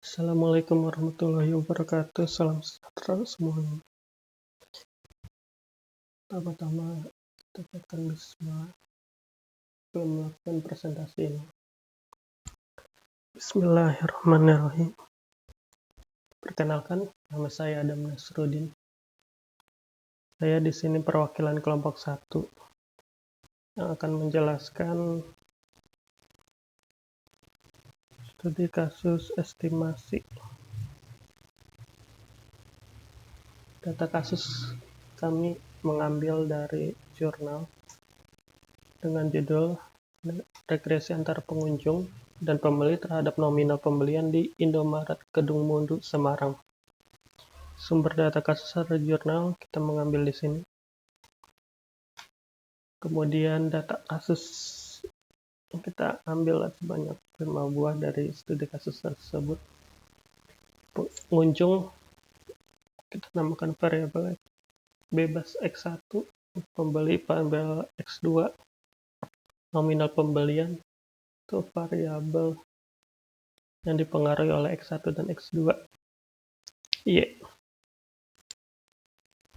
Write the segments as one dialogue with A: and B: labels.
A: Assalamualaikum warahmatullahi wabarakatuh. Salam sejahtera semuanya. Pertama-tama kita ucapkan bismillah sebelum melakukan presentasi ini. Bismillahirrahmanirrahim. Perkenalkan, nama saya Adam Nasruddin. Saya di sini perwakilan kelompok 1 yang akan menjelaskan studi kasus estimasi. Data kasus kami mengambil dari jurnal dengan judul Regresi Antar Pengunjung dan Pembeli terhadap Nominal Pembelian di Indomaret Kedung Mundu, Semarang. Sumber data kasus dari jurnal kita mengambil di sini. Kemudian data kasus yang kita ambil sebanyak 5 buah dari studi kasus tersebut. Pengunjung kita namakan variabel bebas X1, pembeli variabel X2, nominal pembelian itu variabel yang dipengaruhi oleh X1 dan X2. Y.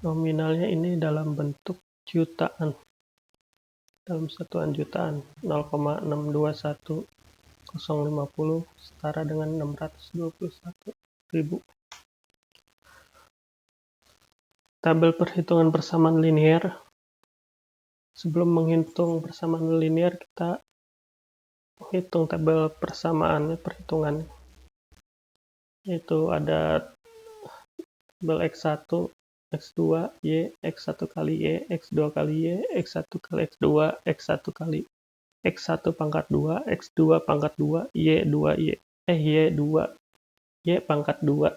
A: Nominalnya ini dalam bentuk jutaan, dalam satuan jutaan, 0,621050 setara dengan 621.000. Tabel perhitungan persamaan linear. Sebelum menghitung persamaan linear, kita hitung tabel persamaannya, perhitungannya. Itu ada tabel X1, X2, Y, X1 kali Y, X2 kali Y, X1 kali X2, X1 kali X1 pangkat 2, X2 pangkat 2, Y2, Y2, Y pangkat 2.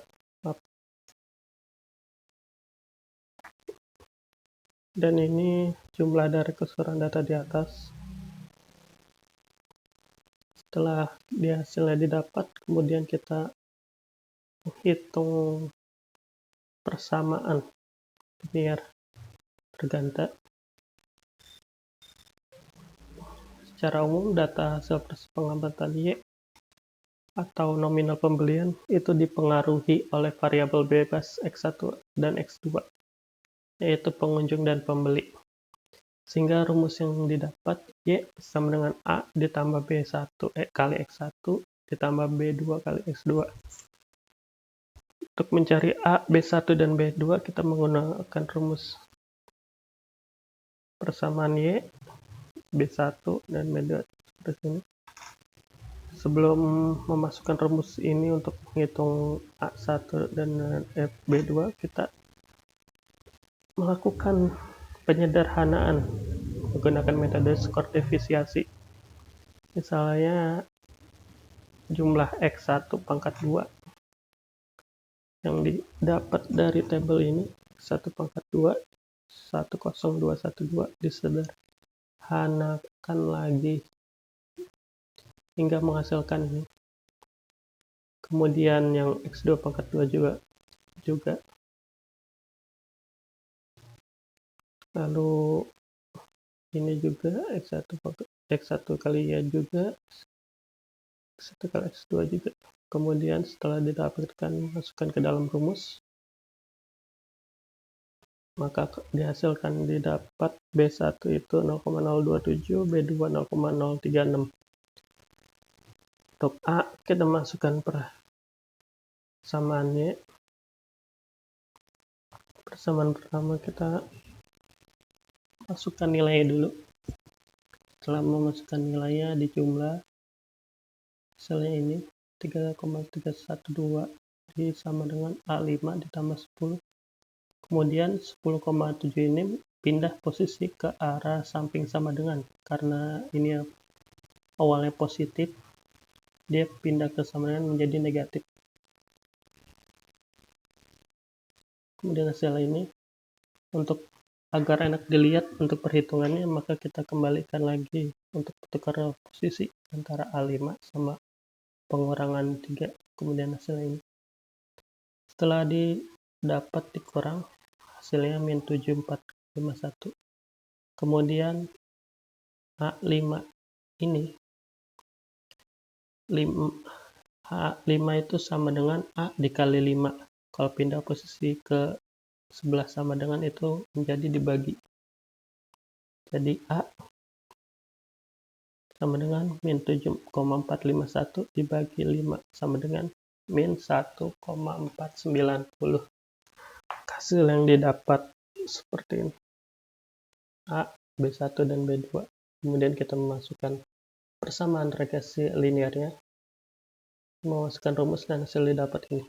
A: Dan ini jumlah dari keseluruhan data di atas. Setelah hasilnya didapat, kemudian kita hitung persamaan linear berganda. Secara umum, data hasil pengamatan Y atau nominal pembelian itu dipengaruhi oleh variabel bebas X1 dan X2, yaitu pengunjung dan pembeli. Sehingga rumus yang didapat Y sama dengan A ditambah B1 kali X1 ditambah B2 kali X2. Untuk mencari A, B1 dan B2 kita menggunakan rumus persamaan Y, B1 dan B2 seperti ini. Sebelum memasukkan rumus ini untuk menghitung A1 dan B2, kita melakukan penyederhanaan menggunakan metode skor defisiasi. Misalnya jumlah X1 pangkat 2 yang didapat dari tabel ini, X1 pangkat 2 10212 disederhanakan lagi hingga menghasilkan ini. Kemudian yang X2 pangkat 2 juga. Lalu ini juga X1 kali Y juga, X1 kali X2 juga. Kemudian setelah didapatkan, masukkan ke dalam rumus, maka dihasilkan didapat B1 itu 0,027, B2 0,036. Untuk A, kita masukkan persamaannya. Persamaan pertama kita masukkan nilainya dulu. Setelah memasukkan nilainya di jumlah, hasilnya ini 3,312 sama dengan A5 ditambah 10. Kemudian 10,7 ini pindah posisi ke arah samping sama dengan. Karena ini awalnya positif, dia pindah ke sama dengan menjadi negatif. Kemudian hasil ini, untuk agar enak dilihat untuk perhitungannya, maka kita kembalikan lagi untuk tukar posisi antara A5 sama pengurangan 3. Kemudian hasilnya ini. Setelah didapat dikurang, hasilnya min 7451. Kemudian A5 ini A5 itu sama dengan A dikali 5. Kalau pindah posisi ke sebelah sama dengan itu menjadi dibagi. Jadi A sama dengan min 7,451 dibagi 5 sama dengan min 1,490. Hasil yang didapat seperti ini. A, B1 dan B2. Kemudian kita memasukkan persamaan regresi linearnya, memasukkan rumus dan hasil didapat ini.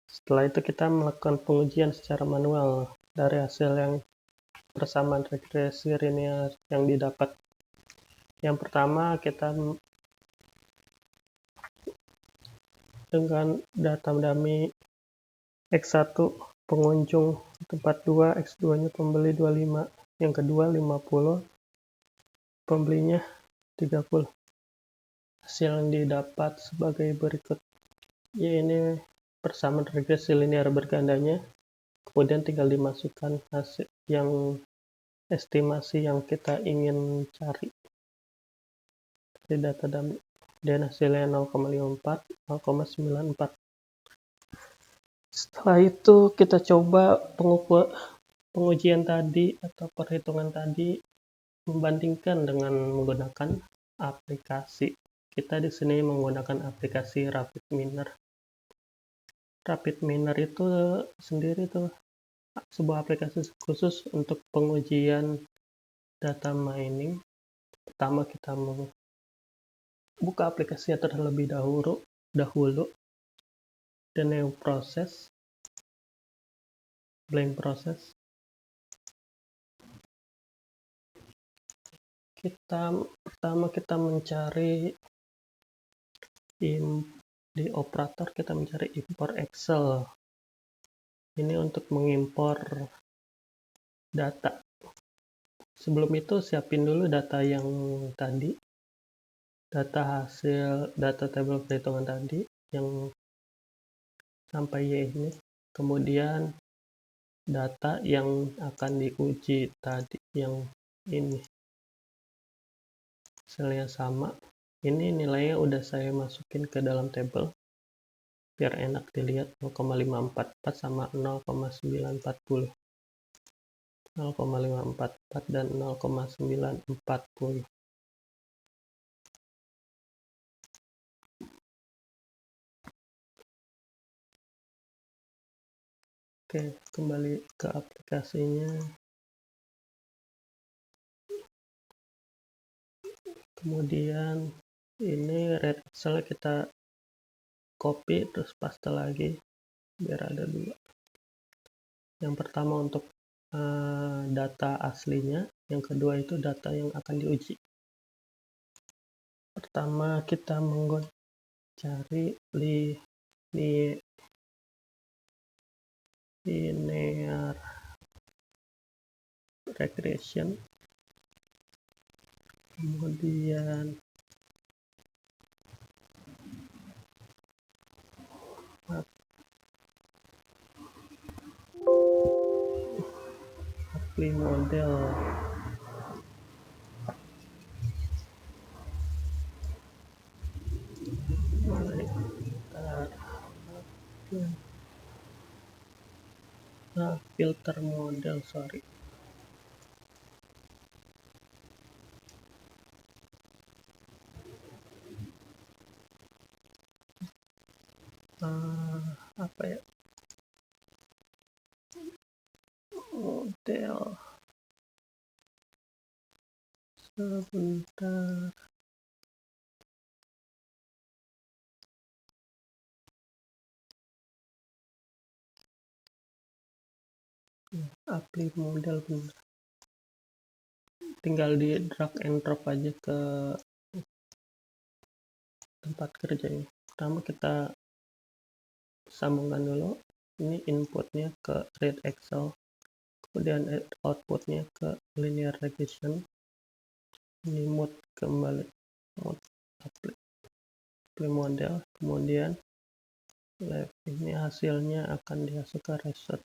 A: Setelah itu kita melakukan pengujian secara manual dari hasil yang persamaan regresi linear yang didapat. Yang pertama kita dengan data dummy X1 pengunjung tempat 2, X2 nya pembeli 25, yang kedua 50, pembelinya 30. Hasil yang didapat sebagai berikut. Ya, ini persamaan regresi linear bergandanya, kemudian tinggal dimasukkan hasil yang estimasi yang kita ingin cari dari data dummy, dan hasilnya 0,54, 0,94. Setelah itu kita coba pengujian tadi atau perhitungan tadi membandingkan dengan menggunakan aplikasi. Kita di sini menggunakan aplikasi RapidMiner. RapidMiner itu sendiri tuh sebuah aplikasi khusus untuk pengujian data mining. Pertama kita buka aplikasinya terlebih dahulu, dan new process, blank process. Pertama kita mencari di operator, kita mencari import Excel. Ini untuk mengimpor data. Sebelum itu siapin dulu data yang tadi, data table perhitungan tadi yang sampai Y ini, kemudian data yang akan diuji tadi yang ini, hasilnya sama. Ini nilainya udah saya masukin ke dalam table biar enak dilihat. 0,544 sama 0,940, 0,544 dan 0,940. Oke, kembali ke aplikasinya. Kemudian ini red Excel kita copy terus paste lagi biar ada dua. Yang pertama untuk data aslinya, yang kedua itu data yang akan diuji. Pertama kita cari linear regression, kemudian apply model. Filter model, sorry. Apa ya, model, sebentar. Apply model benar. Tinggal di drag and drop aja ke tempat kerjanya. Pertama kita sambungkan dulu. Ini inputnya ke read Excel, kemudian outputnya ke linear regression. Ini mode kembali, mode apply model, kemudian ini hasilnya akan dimasuk ke result.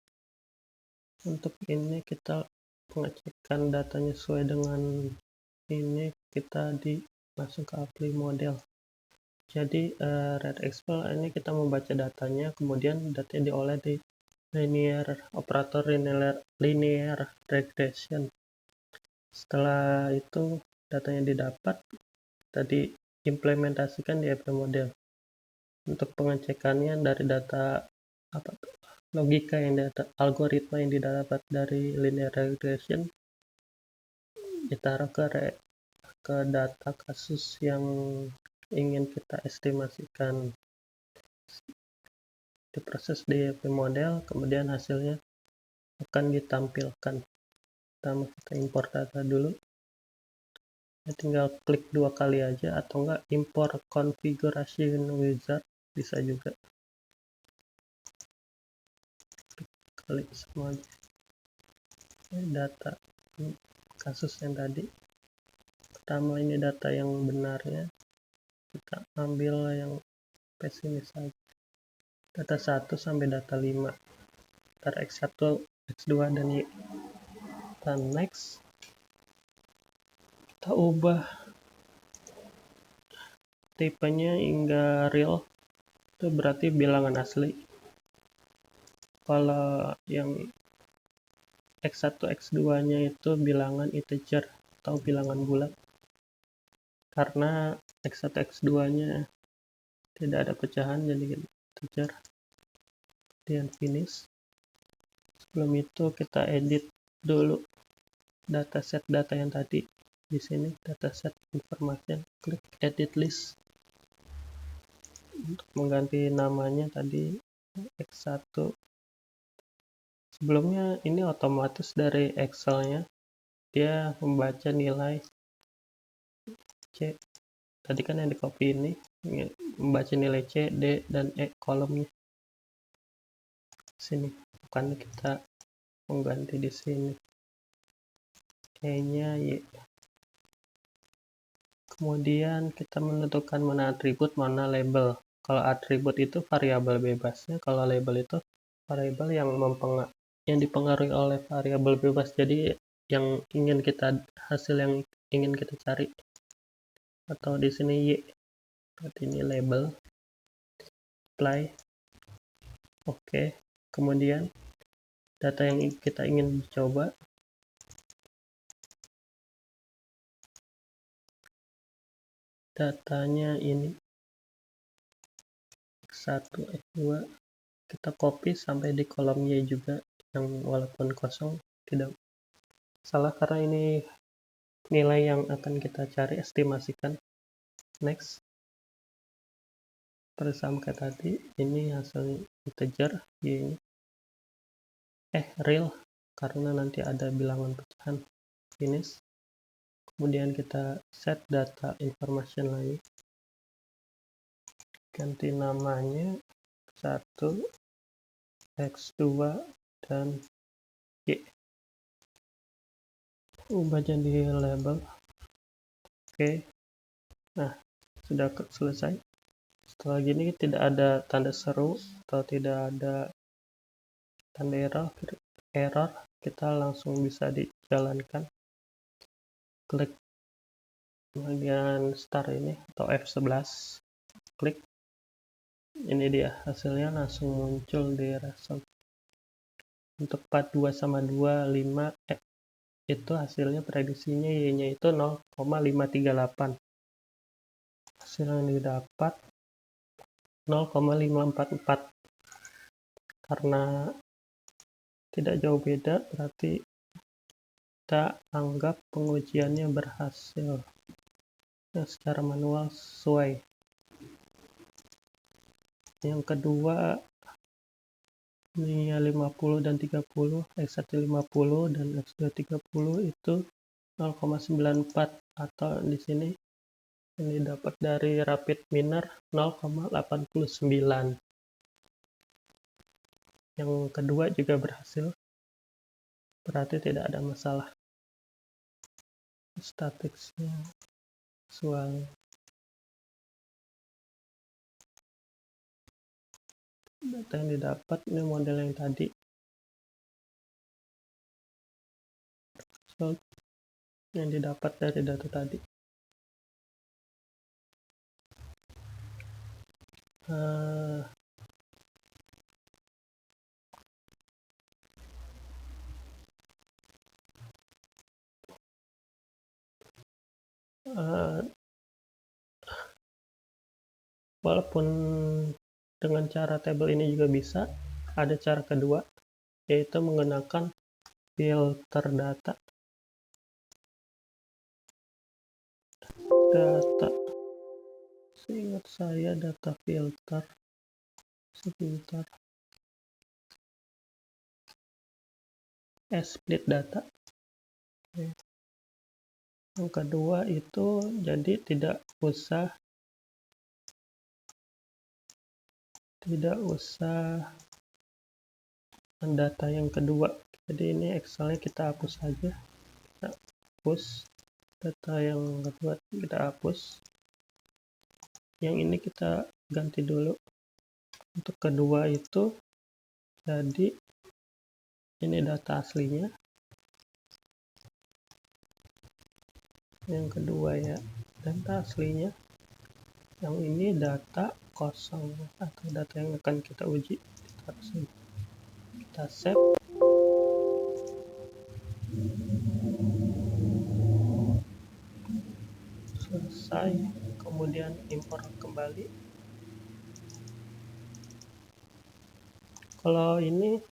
A: Untuk ini kita pengecekan datanya sesuai dengan ini, kita masuk ke apply model. Jadi read expel ini kita membaca datanya, kemudian datanya diolah di linear operator linear regression. Setelah itu datanya didapat, tadi implementasikan di FP model. Untuk pengecekannya dari data logika yang algoritma yang didapat dari linear regression ditaruh ke data kasus yang ingin kita estimasikan, diproses di FP model, kemudian hasilnya akan ditampilkan. Pertama kita import data dulu, tinggal klik 2 kali aja, atau enggak import configuration wizard bisa juga, klik semua aja. Data kasus yang tadi, pertama ini data yang benarnya, kita ambil yang pesimis saja, data 1 sampai data 5, ntar X1, X2, dan Y. Dan next kita ubah tipenya hingga real, itu berarti bilangan asli. Kalau yang X1, X2 nya itu bilangan integer atau bilangan bulat, karena X1, X2 nya tidak ada pecahan, jadi integer. Kemudian finish. Sebelum itu kita edit dulu dataset data yang tadi. Di sini dataset information, klik edit list untuk mengganti namanya tadi X1. Sebelumnya ini otomatis dari Excel-nya dia membaca nilai C. Tadi kan yang di copy ini membaca nilai C, D, dan E kolomnya. Sini, bukan kita mengganti di sini. E-nya Y. Kemudian kita menentukan mana atribut, mana label. Kalau atribut itu variabel bebasnya, kalau label itu variabel yang dipengaruhi oleh variabel bebas. Jadi yang ingin kita hasil yang ingin kita cari. Atau di sini Y. Berarti ini label. Apply. Oke. Kemudian data yang kita ingin coba, datanya ini X1, X2, kita copy sampai di kolom Y juga, yang walaupun kosong tidak salah karena ini nilai yang akan kita cari, estimasikan. Next, sama kayak tadi, ini hasil integer Y, real karena nanti ada bilangan pecahan. Finish. Kemudian kita set data information lagi, ganti namanya X1, X2, dan Y. Ubah jadi label. Oke. Nah, sudah selesai. Setelah gini tidak ada tanda seru atau tidak ada tanda error, kita langsung bisa dijalankan. Klik bagian start ini atau F11, klik, ini dia hasilnya langsung muncul di result. Untuk 42 sama 25 itu hasilnya prediksinya Y nya itu 0,538, hasil yang didapat 0,544. Karena tidak jauh beda, berarti kita anggap pengujiannya berhasil. Secara manual sesuai. Yang kedua, ini 50 dan 30, X1 50 dan X2 30 itu 0,94, atau di sini ini dapat dari rapid miner 0,89. Yang kedua juga berhasil, berarti tidak ada masalah. Statistiknya sesuai. Data yang didapat ini model yang tadi, yang didapat dari data tadi. uh, uh, walaupun dengan cara tabel ini juga bisa, ada cara kedua, yaitu menggunakan filter data. Seingat saya data filter, sebentar, split data. Oke. Yang kedua itu jadi tidak usah data yang kedua. Jadi ini Excelnya kita hapus saja. Kita hapus data yang kedua, kita hapus. Yang ini kita ganti dulu. Untuk kedua itu jadi ini data aslinya. Yang kedua ya, data aslinya. Yang ini data kosong atau data yang akan kita uji. Kita save. Selesai, kemudian import kembali. Kalau ini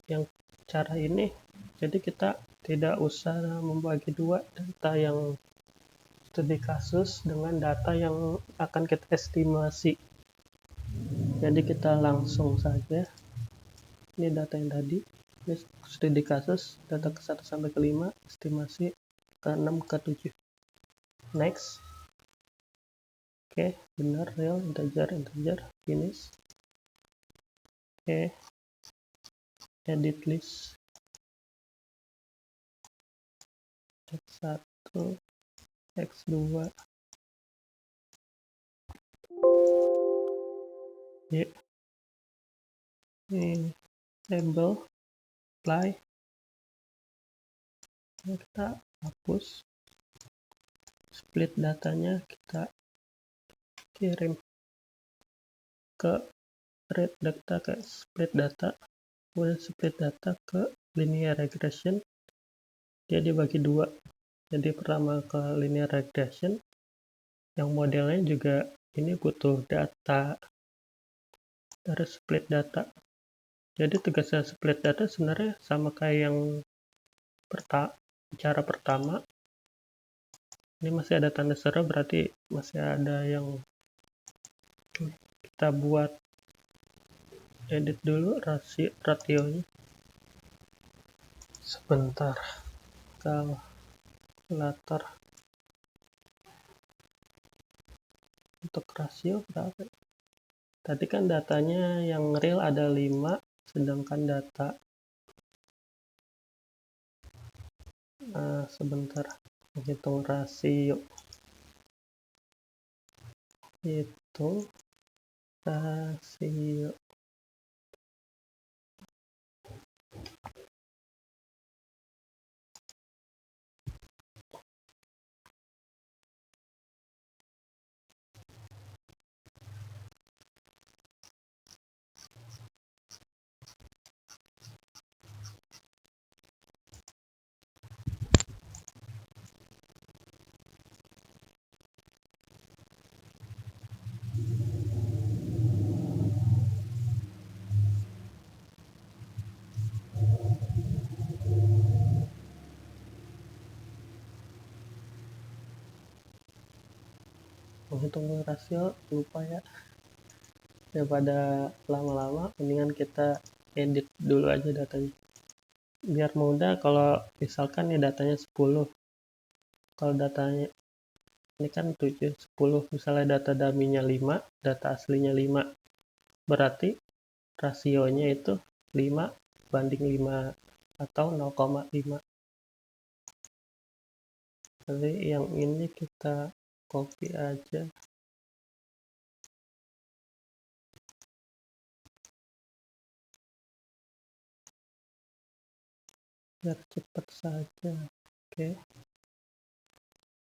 A: yang cara ini, jadi kita tidak usah membagi dua data yang studi kasus dengan data yang akan kita estimasi. Jadi kita langsung saja, ini data yang tadi, ini studi kasus, data ke-1 sampai ke-5, estimasi ke-6 ke-7. Next. Oke, benar, real, integer, finish. Oke, edit list. X1, X2. Ya. Ini label, apply. Kita hapus. Split datanya kita kirim ke read data ke split data, kemudian split data ke linear regression. Dia dibagi dua. Jadi pertama ke linear regression, yang modelnya juga ini butuh data dari split data. Jadi tugasnya split data sebenarnya sama kayak yang cara pertama. Ini masih ada tanda seru, berarti masih ada yang kita buat. Edit dulu rasionya. Sebentar, kalkulator. Untuk rasio berapa? Tadi kan datanya yang real ada 5, sedangkan data sebentar, menghitung rasio. Hitung rasio. Menghitung rasio lupa ya. Daripada lama-lama, mendingan kita edit dulu aja datanya. Biar mudah, kalau misalkan nih datanya 10. Kalau datanya ini kan 7, 10. Misalnya data dummy-nya 5, data aslinya 5. Berarti rasionya itu 5 banding 5 atau 0,5. Jadi yang ini kita copy aja. Biar cepat saja. Oke.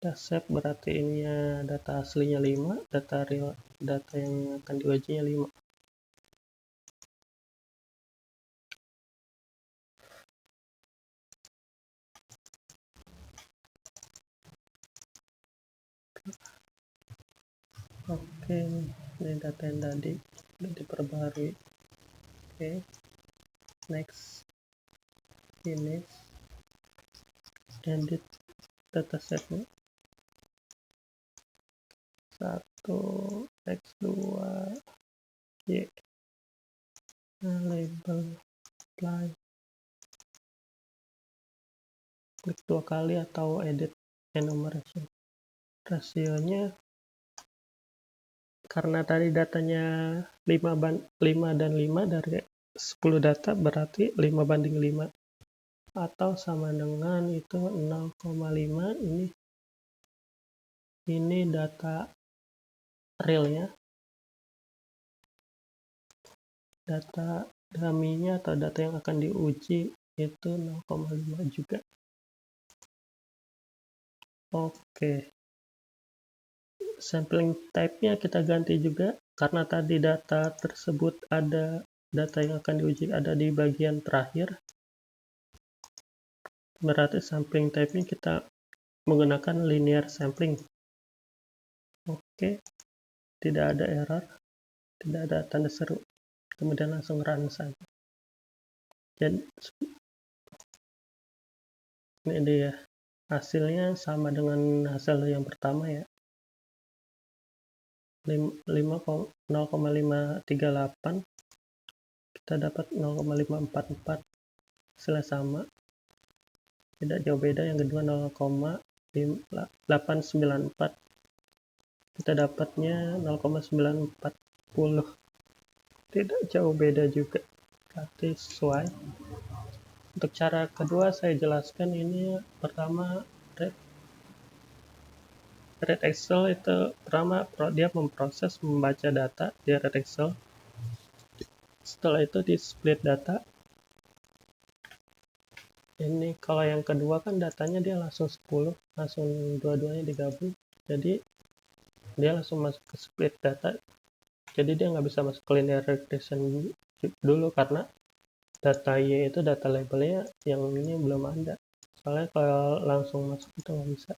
A: kita save, berarti ini data aslinya 5, data real, data yang akan diujinya 5. Oke, ini data yang tadi sudah diperbarui. Oke, next, finish, edit datasetnya. 1 x2 y, label apply, klik 2 kali atau edit enumeration. Rasionya karena tadi datanya 5 dan 5 dari 10 data, berarti 5:5 atau sama dengan itu 0,5. Ini data realnya, data dummy-nya atau data yang akan diuji itu 0,5 juga. Oke, sampling type-nya kita ganti juga karena tadi data tersebut ada, data yang akan diuji ada di bagian terakhir, berarti sampling type-nya kita menggunakan linear sampling. Oke, tidak ada error, tidak ada tanda seru, kemudian langsung run saja. Jadi ini dia hasilnya sama dengan hasil yang pertama ya, 0,538, kita dapat 0,544, hasilnya sama, tidak jauh beda. Yang kedua 0,894, kita dapatnya 0,940, tidak jauh beda juga, berarti sesuai. Untuk cara kedua saya jelaskan, ini pertama Red Excel itu pertama dia membaca data di Red Excel. Setelah itu di split data. Ini kalau yang kedua kan datanya dia langsung 10, langsung dua-duanya digabung. Jadi dia langsung masuk ke split data. Jadi dia nggak bisa masuk ke linear regression dulu karena data Y itu data labelnya yang ini belum ada. Soalnya kalau langsung masuk itu nggak bisa.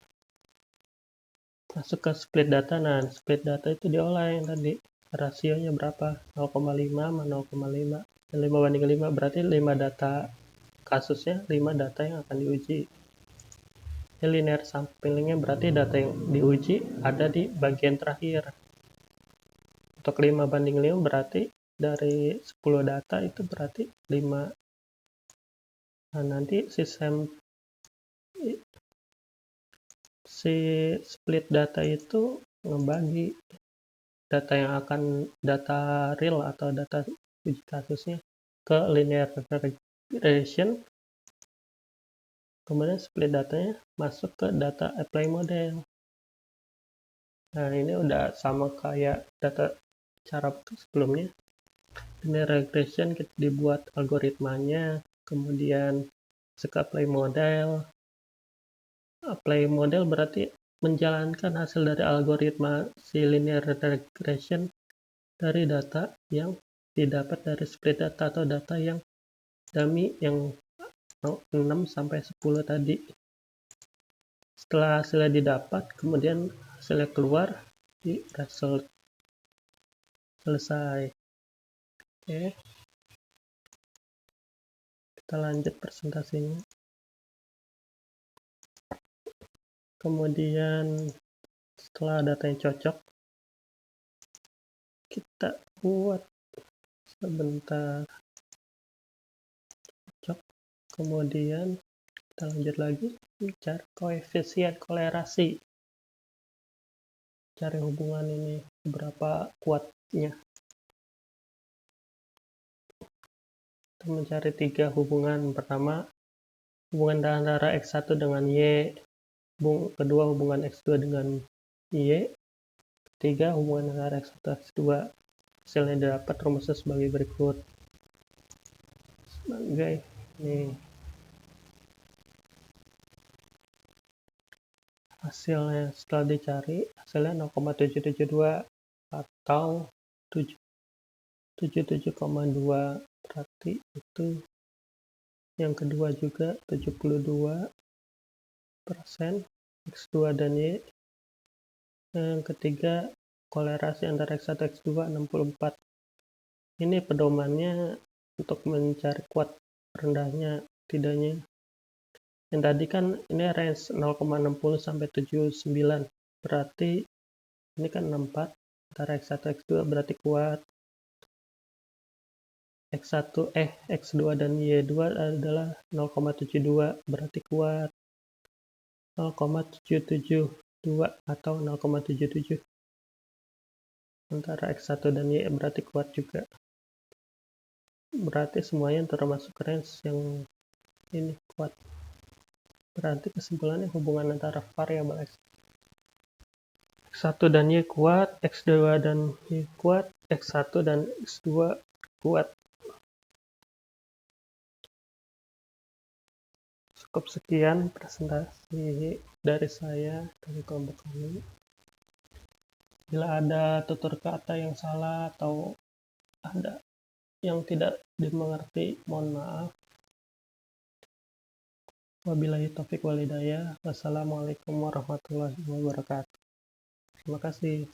A: Masuk ke split data. Nah, split data itu diolah yang tadi. Rasionya berapa? 0,5 sama 0,5. 5:5 berarti 5 data kasusnya, 5 data yang akan diuji. Ini linear samplingnya berarti data yang diuji ada di bagian terakhir. Untuk 5:5 berarti dari 10 data itu berarti 5. Nah, nanti si split data itu ngebagi data yang akan data real atau data uji kasusnya ke linear regression, kemudian split datanya masuk ke data apply model. Nah, ini udah sama kayak data cara sebelumnya. Linear regression kita dibuat algoritmanya, kemudian masuk ke apply model. Apply model berarti menjalankan hasil dari algoritma si linear regression dari data yang didapat dari split data atau data yang dummy yang 6 sampai 10 tadi. Setelah hasilnya didapat, kemudian hasilnya keluar di result. Selesai. Oke. Kita lanjut presentasinya. Kemudian setelah datanya cocok, kita buat sebentar cocok. Kemudian kita lanjut lagi cari koefisien kolerasi. Cari hubungan ini berapa kuatnya. Kita mencari 3 hubungan. Pertama, hubungan antara X1 dengan Y. Kedua, hubungan X2 dengan Y. Ketiga, hubungan antara X1 dan X2. Hasilnya dapat rumusnya sebagai berikut. Sebagai nih. Hasilnya setelah dicari, hasilnya 0,772 atau 77,2, berarti itu yang kedua juga 72% X2 dan Y. Yang ketiga, kolerasi antara X1 dan X2 64. Ini pedomannya untuk mencari kuat rendahnya tidaknya. Yang tadi kan ini range 0,60 sampai 79. Berarti ini kan 64 antara X1 X2 berarti kuat. X2 dan Y2 adalah 0,72 berarti kuat. 0,772 atau 0,77 antara X1 dan Y berarti kuat juga. Berarti semuanya termasuk range yang ini kuat. Berarti kesimpulannya hubungan antara variabel X1 dan Y kuat, X2 dan Y kuat, X1 dan X2 kuat. Cukup sekian presentasi dari saya, dari kelompok kami. Bila ada tutur kata yang salah atau ada yang tidak dimengerti, mohon maaf. Wabillahi taufiq wal hidayah. Wassalamualaikum warahmatullahi wabarakatuh. Terima kasih.